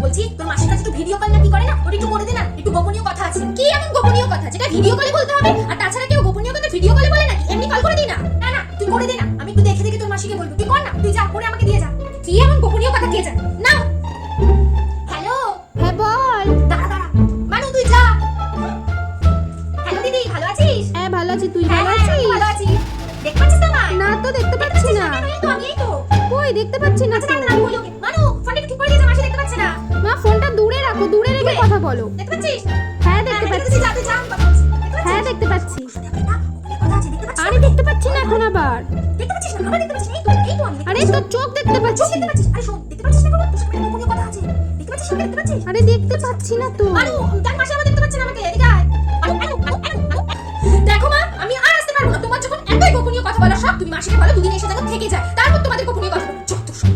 বলছি তোর মাসির কাছে একটু ভিডিও কল না কি করে না, ওটা একটু করে দে না, একটু গোপনীয় কথা আছে। কি এমন গোপনীয় কথা যেটা ভিডিও কলে বলতে হবে? আর তাছাড়া কেউ গোপনীয় কথা ভিডিও কলে বলে নাকি? এমনি কল করে দিই না। না না তুই করে দে না, আমি একটু দেখে দেখে তোর মাসিকে বলবো। তুই কর না, তুই যা করে আমাকে দিয়ে যা। কি এমন গোপনীয় কথা কে জানে? না হ্যালো, হ্যাঁ বল। দাঁড়া দাঁড়া মানু তুই যা। হ্যালো দিদি, ভালো আছিস? হ্যাঁ ভালো আছি, তুই হ্যাঁ, ভালো হ্যাঁ, আমি আছিস? ভালো আছি। দেখতে পাচ্ছিস তো আমায়? না তো দেখতে পাচ্ছি না। এই তো আমি, এই তো। কই দেখতে পাচ্ছি না আচ্ছা তো। দাঁড়া, আমি বলি ওকে। মানু ফোনটা একটু ঠিক করে দিয়ে যা, মাসি দেখতে পাচ্ছে না। মা ফোনটা দূরে রাখো, দূরে রেখে দূরে? কথা বলো। দেখতে পাচ্ছিস? হ্যাঁ দেখতে পাচ্ছি। যা তুই যা, আমি কথা বলছি। দেখতে হ্যাঁ পাচ্ছিস? দেখতে পাচ্ছি। কথা আছে, দেখতে পাচ্ছিস? আরে দেখতে পাচ্ছি না এখন আবার। দেখতে পাচ্ছিস না? আবার দেখতে পাচ্ছিস না? এই তো আমি দেখতে আরে পাচ্ছি। তোর চোখ দেখতে চোখ পাচ্ছি। দেখতে পাচ্ছিস? আরে শোন, দেখতে পাচ্ছিস না কোনো? তোর সামনে গোপনীয় কথা আছে। দেখতে পাচ্ছিস না? দেখতে পাচ্ছিস? আরে দেখতে পাচ্ছি না তো। মানু, দেখ মাসি আমার দেখতে পাচ্ছে না আমাকে। এদিকে আয়। মানু। দেখো মা, আমি আর আসতে পারবো না। তোমার যখন এতই গোপনীয় কথা বলা সব, তুমি মাসিকে বলো দুদিন এসে যেন থেকে যায়। তারপর তোমাদের গোপনীয় কথা বলো। যত সব।